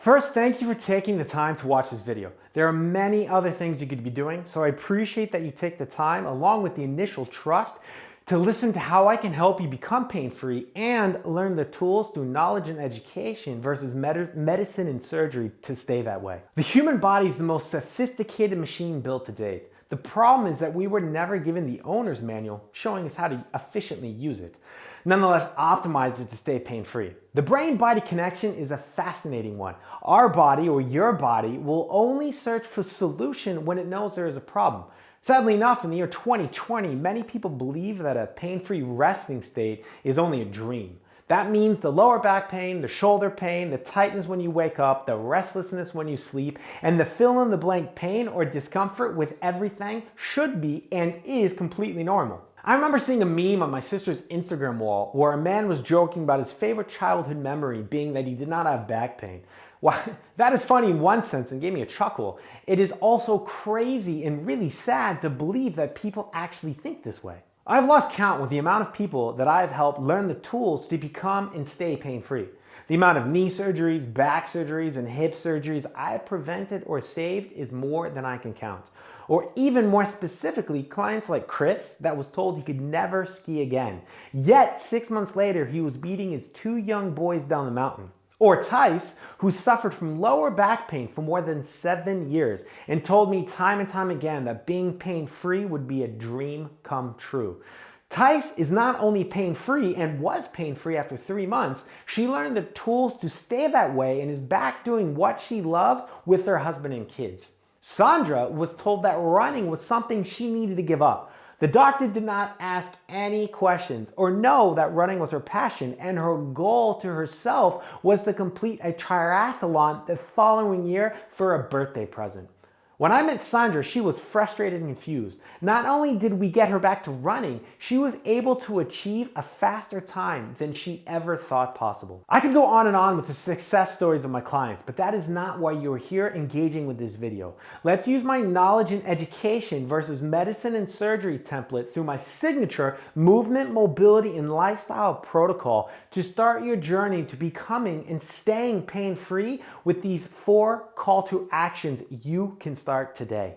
First, thank you for taking the time to watch this video. There are many other things you could be doing, so I appreciate that you take the time, along with the initial trust, to listen to how I can help you become pain-free and learn the tools through knowledge and education versus medicine and surgery to stay that way. The human body is the most sophisticated machine built to date. The problem is that we were never given the owner's manual showing us how to efficiently use it. Nonetheless, optimize it to stay pain-free. The brain-body connection is a fascinating one. Our body, or your body, will only search for solution when it knows there is a problem. Sadly enough, in the year 2020, many people believe that a pain-free resting state is only a dream. That means the lower back pain, the shoulder pain, the tightness when you wake up, the restlessness when you sleep, and the fill-in-the-blank pain or discomfort with everything should be and is completely normal. I remember seeing a meme on my sister's Instagram wall where a man was joking about his favorite childhood memory being that he did not have back pain. While that is funny in one sense and gave me a chuckle, it is also crazy and really sad to believe that people actually think this way. I've lost count with the amount of people that I've helped learn the tools to become and stay pain-free. The amount of knee surgeries, back surgeries, and hip surgeries I have prevented or saved is more than I can count. Or even more specifically, clients like Chris that was told he could never ski again. Yet 6 months later, he was beating his 2 young boys down the mountain. Or Tice, who suffered from lower back pain for more than 7 years and told me time and time again that being pain-free would be a dream come true. Tice is not only pain-free and was pain-free after 3 months, she learned the tools to stay that way and is back doing what she loves with her husband and kids. Sandra was told that running was something she needed to give up. The doctor did not ask any questions or know that running was her passion, and her goal to herself was to complete a triathlon the following year for a birthday present. When I met Sandra, she was frustrated and confused. Not only did we get her back to running, she was able to achieve a faster time than she ever thought possible. I could go on and on with the success stories of my clients, but that is not why you're here engaging with this video. Let's use my knowledge and education versus medicine and surgery template through my signature movement, mobility, and lifestyle protocol to start your journey to becoming and staying pain-free with these 4 call to actions you can start today.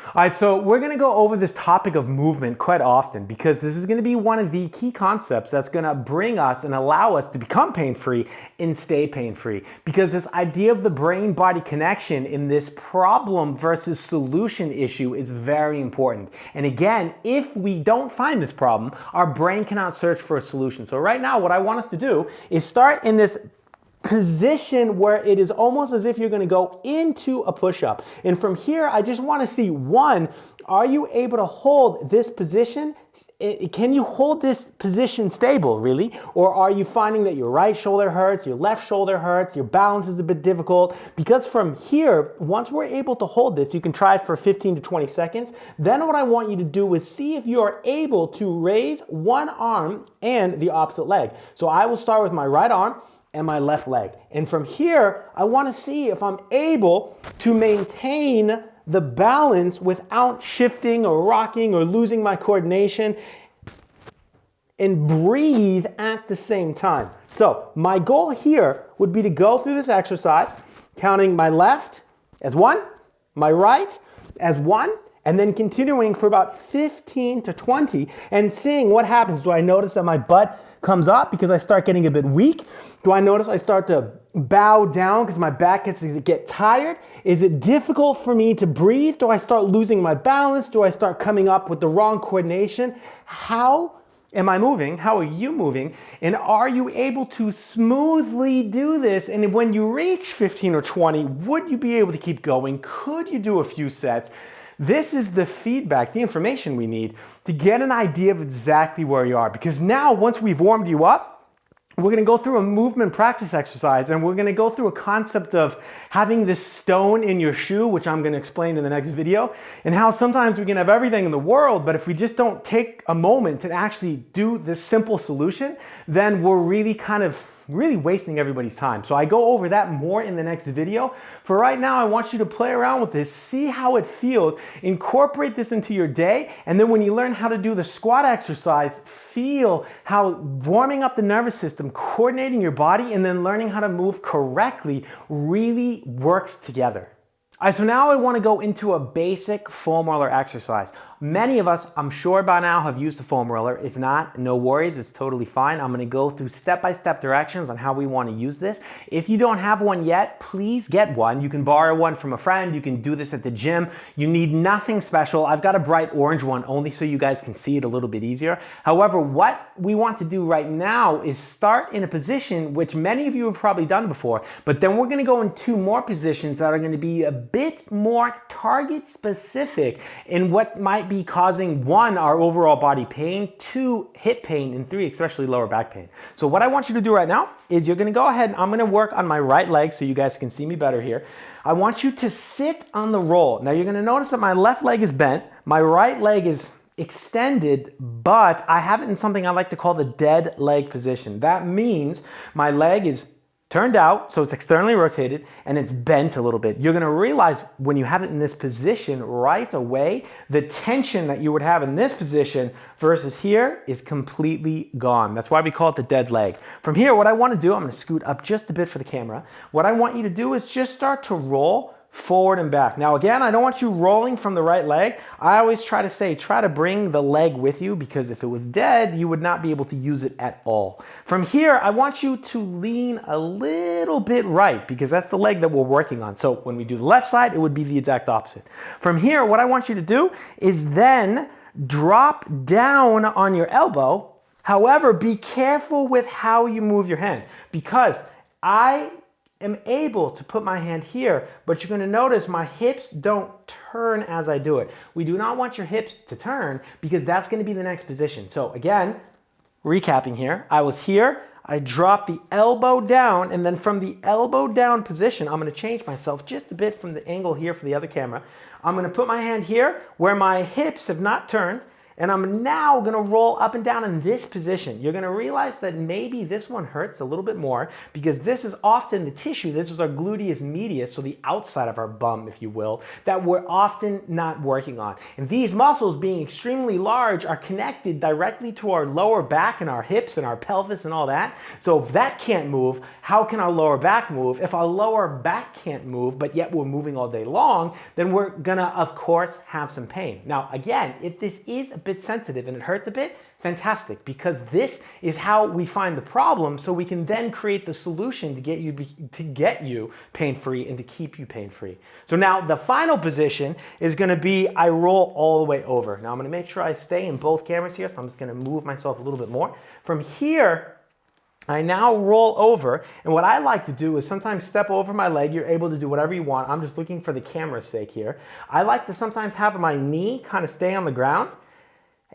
All right, so we're going to go over this topic of movement quite often because this is going to be one of the key concepts that's going to bring us and allow us to become pain-free and stay pain-free. Because this idea of the brain-body connection in this problem versus solution issue is very important. And again, if we don't find this problem, our brain cannot search for a solution. So right now, what I want us to do is start in this position where it is almost as if you're going to go into a push-up. And from here, I just want to see, 1, are you able to hold this position? Can you hold this position stable, really? Or are you finding that your right shoulder hurts, your left shoulder hurts, your balance is a bit difficult? Because from here, once we're able to hold this, you can try it for 15 to 20 seconds. Then what I want you to do is see if you are able to raise one arm and the opposite leg. So I will start with my right arm and my left leg. And from here, I want to see if I'm able to maintain the balance without shifting or rocking or losing my coordination and breathe at the same time. So my goal here would be to go through this exercise, counting my left as 1, my right as 1, and then continuing for about 15 to 20 and seeing what happens. Do I notice that my butt comes up because I start getting a bit weak? Do I notice I start to bow down because my back gets to get tired? Is it difficult for me to breathe? Do I start losing my balance? Do I start coming up with the wrong coordination? How am I moving? How are you moving? And are you able to smoothly do this? And when you reach 15 or 20, would you be able to keep going? Could you do a few sets? This is the feedback, the information we need to get an idea of exactly where you are. Because now, once we've warmed you up, we're going to go through a movement practice exercise, and we're going to go through a concept of having this stone in your shoe, which I'm going to explain in the next video, and how sometimes we can have everything in the world, but if we just don't take a moment to actually do this simple solution, then we're really kind of really wasting everybody's time. So I go over that more in the next video. For right now, I want you to play around with this, see how it feels, incorporate this into your day, and then when you learn how to do the squat exercise, feel how warming up the nervous system, coordinating your body, and then learning how to move correctly really works together. All right, so now I want to go into a basic foam roller exercise. Many of us, I'm sure by now, have used a foam roller. If not, no worries, it's totally fine. I'm going to go through step-by-step directions on how we want to use this. If you don't have one yet, please get one. You can borrow one from a friend. You can do this at the gym. You need nothing special. I've got a bright orange one only so you guys can see it a little bit easier. However, what we want to do right now is start in a position which many of you have probably done before, but then we're going to go in two more positions that are going to be a bit more target specific in what might be causing, one, our overall body pain, two, hip pain, and three, especially lower back pain. So what I want you to do right now is you're going to go ahead and I'm going to work on my right leg so you guys can see me better here. I want you to sit on the roll. Now you're going to notice that my left leg is bent, my right leg is extended, but I have it in something I like to call the dead leg position. That means my leg is turned out, so it's externally rotated, and it's bent a little bit. You're gonna realize when you have it in this position right away, the tension that you would have in this position versus here is completely gone. That's why we call it the dead leg. From here, what I wanna do, I'm gonna scoot up just a bit for the camera. What I want you to do is just start to roll forward and back. Now again, I don't want you rolling from the right leg. I always try to say, try to bring the leg with you, because if it was dead, you would not be able to use it at all. From here, I want you to lean a little bit right, because that's the leg that we're working on. So when we do the left side, it would be the exact opposite. From here, what I want you to do is then drop down on your elbow. However, be careful with how you move your hand, because I am able to put my hand here, but you're going to notice my hips don't turn as I do it. We do not want your hips to turn, because that's going to be the next position. So again, recapping here, I was here, I dropped the elbow down, and then from the elbow down position, I'm going to change myself just a bit from the angle here for the other camera. I'm going to put my hand here where my hips have not turned, and I'm now gonna roll up and down in this position. You're gonna realize that maybe this one hurts a little bit more, because this is often the tissue, this is our gluteus medius, so the outside of our bum, if you will, that we're often not working on. And these muscles, being extremely large, are connected directly to our lower back and our hips and our pelvis and all that. So if that can't move, how can our lower back move? If our lower back can't move, but yet we're moving all day long, then we're gonna, of course, have some pain. Now, again, if this is a bit sensitive and it hurts a bit, fantastic, because this is how we find the problem, so we can then create the solution to get you pain-free and to keep you pain-free. So now the final position is going to be I roll all the way over. Now I'm going to make sure I stay in both cameras here, so I'm just going to move myself a little bit more. From here, I now roll over, and what I like to do is sometimes step over my leg. You're able to do whatever you want. I'm just looking for the camera's sake here. I like to sometimes have my knee kind of stay on the ground,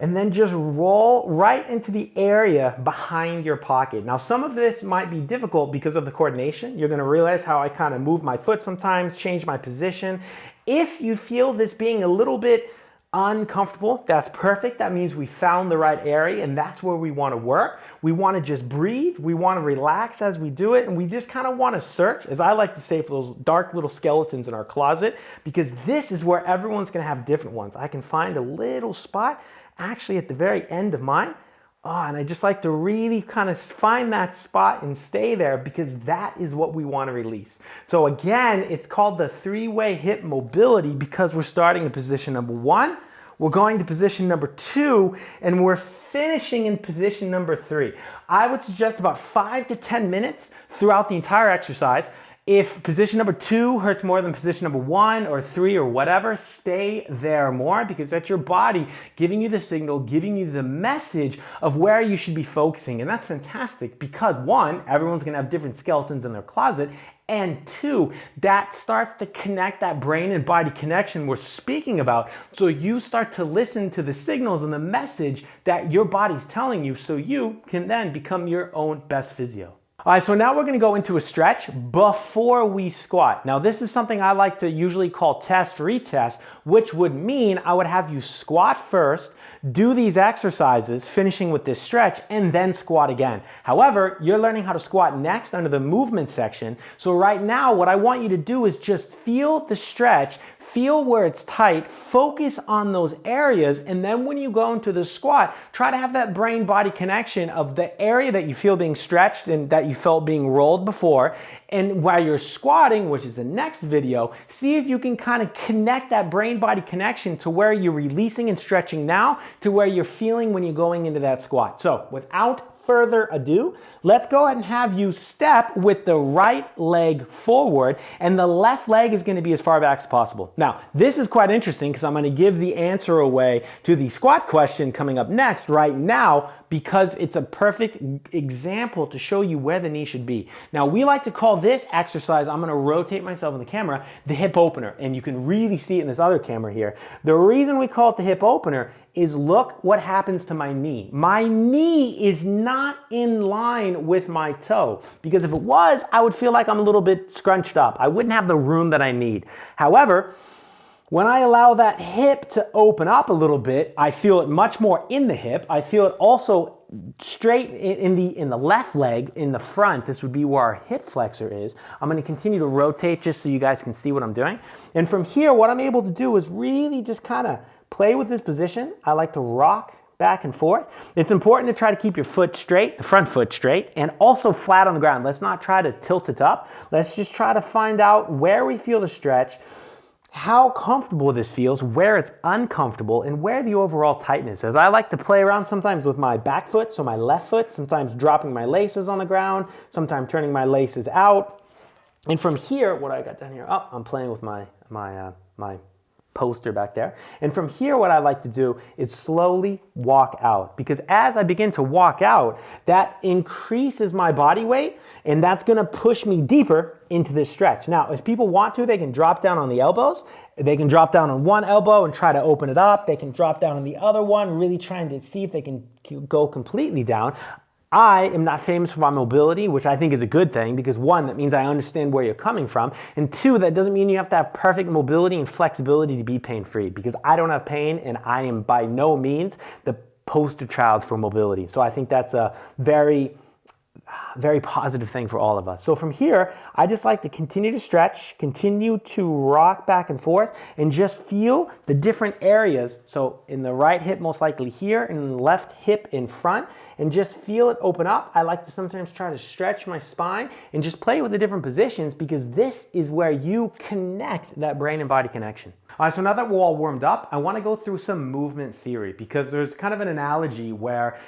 and then just roll right into the area behind your pocket. Now, some of this might be difficult because of the coordination. You're gonna realize how I kind of move my foot sometimes, change my position. If you feel this being a little bit uncomfortable, that's perfect. That means we found the right area, and that's where we wanna work. We wanna just breathe, we wanna relax as we do it, and we just kind of wanna search, as I like to say, for those dark little skeletons in our closet, because this is where everyone's gonna have different ones. I can find a little spot actually at the very end of mine. And I just like to really kind of find that spot and stay there, because that is what we want to release. So again, it's called the three-way hip mobility, because we're starting in position number 1, we're going to position number 2, and we're finishing in position number 3. I would suggest about 5 to 10 minutes throughout the entire exercise. If position number 2 hurts more than position number 1 or 3 or whatever, stay there more, because that's your body giving you the signal, giving you the message of where you should be focusing. And that's fantastic, because 1, everyone's gonna have different skeletons in their closet, and 2, that starts to connect that brain and body connection we're speaking about. So you start to listen to the signals and the message that your body's telling you, so you can then become your own best physio. All right, so now we're gonna go into a stretch before we squat. Now this is something I like to usually call test retest, which would mean I would have you squat first, do these exercises, finishing with this stretch, and then squat again. However, you're learning how to squat next under the movement section. So right now, what I want you to do is just feel the stretch, feel where it's tight, focus on those areas, and then when you go into the squat, try to have that brain-body connection of the area that you feel being stretched and that you felt being rolled before. And while you're squatting, which is the next video, see if you can kind of connect that brain-body connection to where you're releasing and stretching now to where you're feeling when you're going into that squat. So without further ado, let's go ahead and have you step with the right leg forward and the left leg is going to be as far back as possible. Now, this is quite interesting because I'm going to give the answer away to the squat question coming up next right now because it's a perfect example to show you where the knee should be. Now, we like to call this exercise, I'm going to rotate myself in the camera, the hip opener, and you can really see it in this other camera here. The reason we call it the hip opener is look what happens to my knee. My knee is not in line with my toe because if it was, I would feel like I'm a little bit scrunched up. I wouldn't have the room that I need. However, when I allow that hip to open up a little bit, I feel it much more in the hip. I feel it also straight in the left leg, in the front. This would be where our hip flexor is. I'm going to continue to rotate just so you guys can see what I'm doing. And from here, what I'm able to do is really just kind of play with this position. I like to rock back and forth. It's important to try to keep your foot straight, the front foot straight, and also flat on the ground. Let's not try to tilt it up. Let's just try to find out where we feel the stretch, how comfortable this feels, where it's uncomfortable, and where the overall tightness is. I like to play around sometimes with my back foot, so my left foot, sometimes dropping my laces on the ground, sometimes turning my laces out. And from here, what I got down here, I'm playing with my poster back there. And from here, what I like to do is slowly walk out because as I begin to walk out, that increases my body weight and that's gonna push me deeper into this stretch. Now, if people want to, they can drop down on the elbows. They can drop down on one elbow and try to open it up. They can drop down on the other one, really trying to see if they can go completely down. I am not famous for my mobility, which I think is a good thing because one, that means I understand where you're coming from. And two, that doesn't mean you have to have perfect mobility and flexibility to be pain-free because I don't have pain and I am by no means the poster child for mobility. So I think that's a very positive thing for all of us. So from here, I just like to continue to stretch, continue to rock back and forth, and just feel the different areas. So in the right hip, most likely here, and in the left hip in front, and just feel it open up. I like to sometimes try to stretch my spine and just play with the different positions because this is where you connect that brain and body connection. All right, so now that we're all warmed up, I want to go through some movement theory because there's kind of an analogy where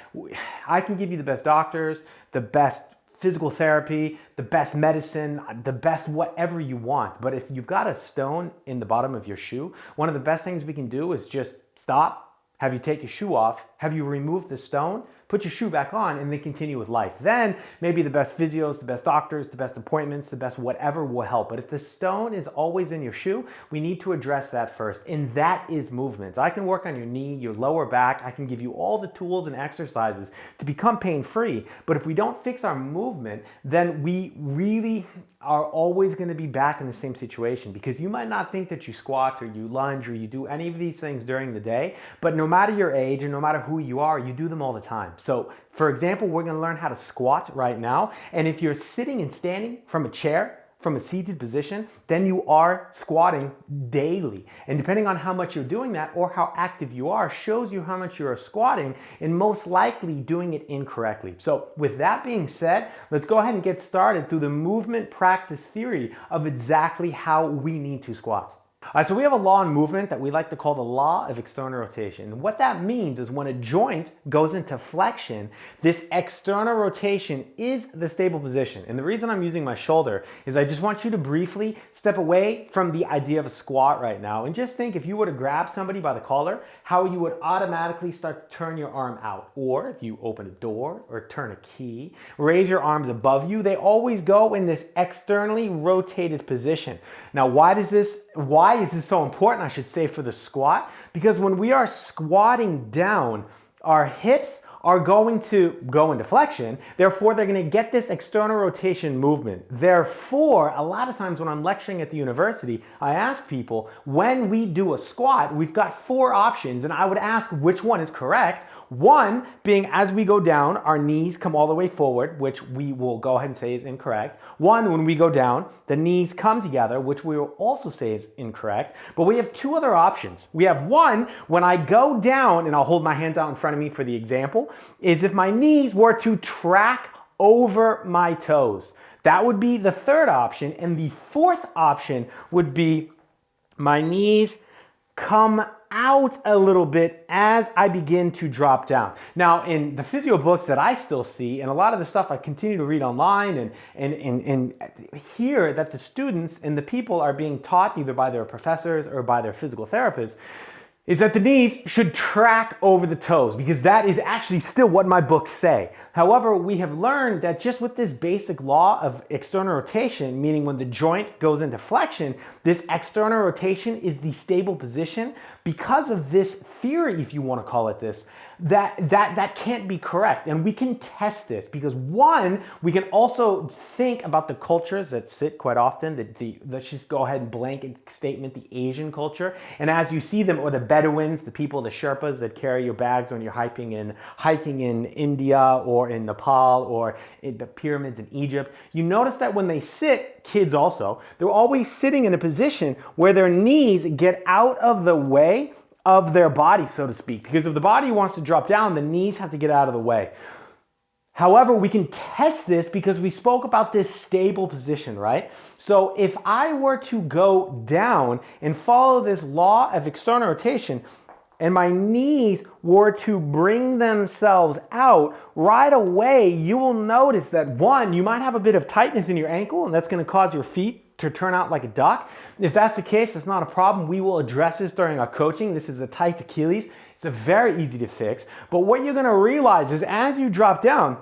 I can give you the best doctors, the best physical therapy, the best medicine, the best whatever you want. But if you've got a stone in the bottom of your shoe, one of the best things we can do is just stop, have you take your shoe off, have you remove the stone, put your shoe back on, and then continue with life. Then maybe the best physios, the best doctors, the best appointments, the best whatever will help. But if the stone is always in your shoe, we need to address that first. And that is movement. I can work on your knee, your lower back. I can give you all the tools and exercises to become pain-free. But if we don't fix our movement, then we really are always going to be back in the same situation because you might not think that you squat or you lunge or you do any of these things during the day, but no matter your age and no matter who you are, you do them all the time. So for example, we're going to learn how to squat right now. And if you're sitting and standing from a chair, from a seated position, then you are squatting daily. And depending on how much you're doing that or how active you are, shows you how much you are squatting and most likely doing it incorrectly. So with that being said, let's go ahead and get started through the movement practice theory of exactly how we need to squat. All right, so we have a law in movement that we like to call the law of external rotation. And what that means is when a joint goes into flexion, this external rotation is the stable position. And the reason I'm using my shoulder is I just want you to briefly step away from the idea of a squat right now and just think if you were to grab somebody by the collar, how you would automatically start to turn your arm out. Or if you open a door or turn a key, raise your arms above you, they always go in this externally rotated position. Now, why is this so important, I should say, for the squat? Because when we are squatting down, our hips are going to go into flexion. Therefore, they're going to get this external rotation movement. Therefore, a lot of times when I'm lecturing at the university, I ask people, when we do a squat, we've got 4 options, and I would ask which one is correct. One being, as we go down, our knees come all the way forward, which we will go ahead and say is incorrect. One, when we go down, the knees come together, which we will also say is incorrect. But we have 2 other options. We have one, when I go down, and I'll hold my hands out in front of me for the example, is if my knees were to track over my toes. That would be the 3rd option. And the 4th option would be my knees come out a little bit as I begin to drop down. Now, in the physio books that I still see, and a lot of the stuff I continue to read online and hear that the students and the people are being taught either by their professors or by their physical therapists, is that the knees should track over the toes, because that is actually still what my books say. However, we have learned that just with this basic law of external rotation, meaning when the joint goes into flexion, this external rotation is the stable position. Because of this theory, if you want to call it this, that can't be correct. And we can test this because, one, we can also think about the cultures that sit quite often, let's just go ahead and blanket statement, the Asian culture. And as you see them, or the Bedouins, the people, the Sherpas that carry your bags when you're hiking in India or in Nepal or in the pyramids in Egypt, you notice that when they sit, kids also, they're always sitting in a position where their knees get out of the way of their body, so to speak. Because if the body wants to drop down, the knees have to get out of the way. However, we can test this because we spoke about this stable position, right? So if I were to go down and follow this law of external rotation, and my knees were to bring themselves out, right away, you will notice that, one, you might have a bit of tightness in your ankle, and that's going to cause your feet to turn out like a duck. If that's the case, it's not a problem. We will address this during our coaching. This is a tight Achilles. It's a very easy to fix. But what you're going to realize is as you drop down,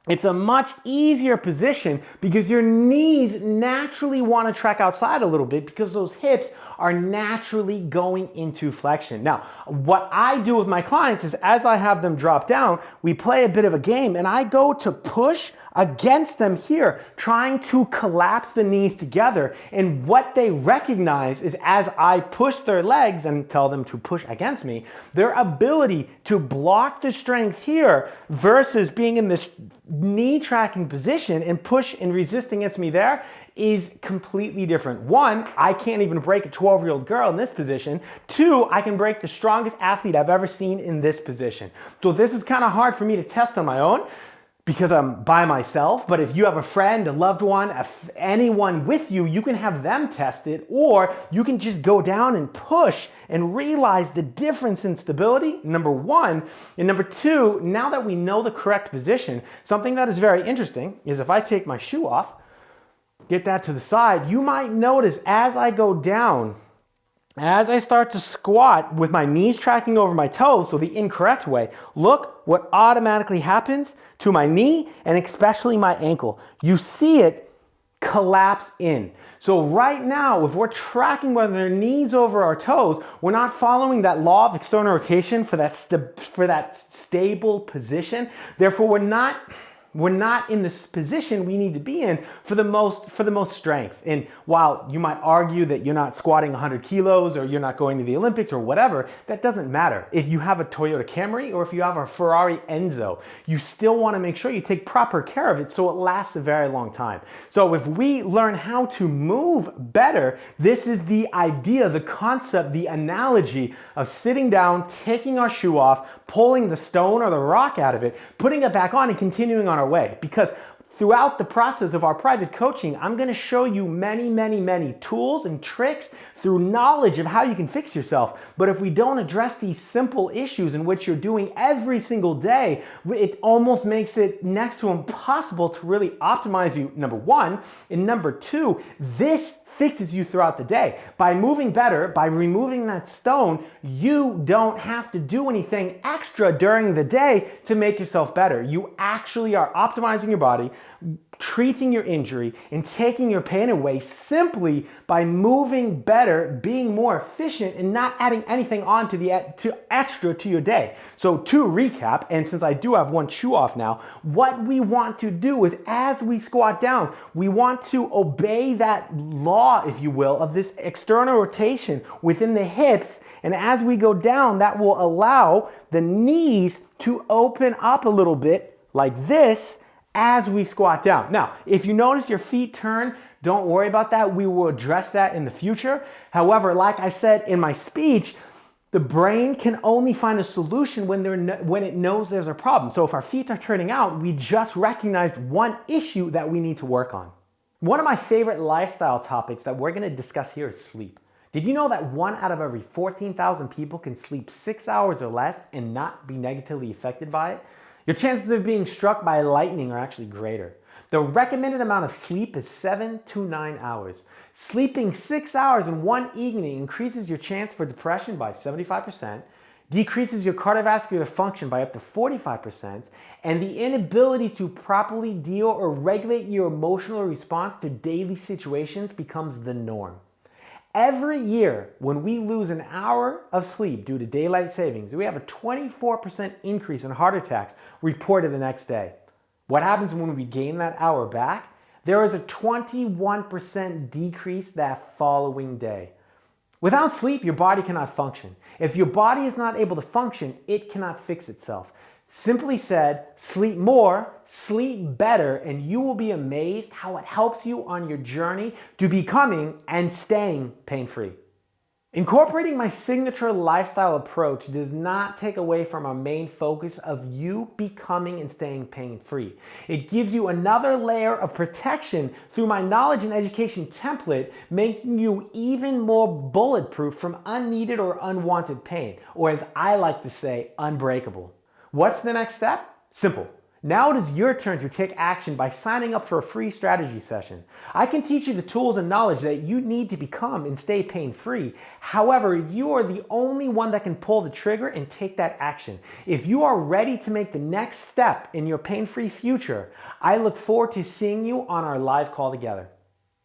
it's a much easier position because your knees naturally want to track outside a little bit because those hips are naturally going into flexion. Now, what I do with my clients is as I have them drop down, we play a bit of a game and I go to push against them here, trying to collapse the knees together. And what they recognize is as I push their legs and tell them to push against me, their ability to block the strength here versus being in this knee tracking position and push and resist against me there is completely different. One, I can't even break a 12-year-old girl in this position. Two, I can break the strongest athlete I've ever seen in this position. So this is kind of hard for me to test on my own because I'm by myself, but if you have a friend, a loved one, anyone with you, you can have them test it, or you can just go down and push and realize the difference in stability, number one. And number two, now that we know the correct position, something that is very interesting is if I take my shoe off, get that to the side, you might notice as I go down, as I start to squat with my knees tracking over my toes, so the incorrect way, look what automatically happens to my knee and especially my ankle. You see it collapse in. So right now, if we're tracking with our knees over our toes, we're not following that law of external rotation for that stable position. Therefore, we're not in this position we need to be in for the most strength. And while you might argue that you're not squatting 100 kilos or you're not going to the Olympics or whatever, that doesn't matter. If you have a Toyota Camry or if you have a Ferrari Enzo, you still want to make sure you take proper care of it so it lasts a very long time. So if we learn how to move better, this is the idea, the concept, the analogy of sitting down, taking our shoe off, pulling the stone or the rock out of it, putting it back on and continuing on our way. Because throughout the process of our private coaching, I'm going to show you many tools and tricks through knowledge of how you can fix yourself. But if we don't address these simple issues in which you're doing every single day, it almost makes it next to impossible to really optimize you, number one. And number two, this fixes you throughout the day. By moving better, by removing that stone, you don't have to do anything extra during the day to make yourself better. You actually are optimizing your body, treating your injury and taking your pain away simply by moving better, being more efficient, and not adding anything on to extra to your day. So to recap, and since I do have one shoe off now, what we want to do is as we squat down, we want to obey that law, if you will, of this external rotation within the hips. And as we go down, that will allow the knees to open up a little bit like this as we squat down. Now, if you notice your feet turn, don't worry about that. We will address that in the future. However, like I said in my speech, the brain can only find a solution when it knows there's a problem. So if our feet are turning out, we just recognized one issue that we need to work on. One of my favorite lifestyle topics that we're going to discuss here is sleep. Did you know that 1 out of every 14,000 people can sleep 6 hours or less and not be negatively affected by it? Your chances of being struck by lightning are actually greater. The recommended amount of sleep is 7 to 9 hours. Sleeping 6 hours in one evening increases your chance for depression by 75%, decreases your cardiovascular function by up to 45%, and the inability to properly deal or regulate your emotional response to daily situations becomes the norm. Every year, when we lose an hour of sleep due to daylight savings, we have a 24% increase in heart attacks reported the next day. What happens when we gain that hour back? There is a 21% decrease that following day. Without sleep, your body cannot function. If your body is not able to function, it cannot fix itself. Simply said, sleep more, sleep better, and you will be amazed how it helps you on your journey to becoming and staying pain-free. Incorporating my signature lifestyle approach does not take away from our main focus of you becoming and staying pain-free. It gives you another layer of protection through my knowledge and education template, making you even more bulletproof from unneeded or unwanted pain, or as I like to say, unbreakable. What's the next step? Simple. Now it is your turn to take action by signing up for a free strategy session. I can teach you the tools and knowledge that you need to become and stay pain-free. However, you are the only one that can pull the trigger and take that action. If you are ready to make the next step in your pain-free future, I look forward to seeing you on our live call together.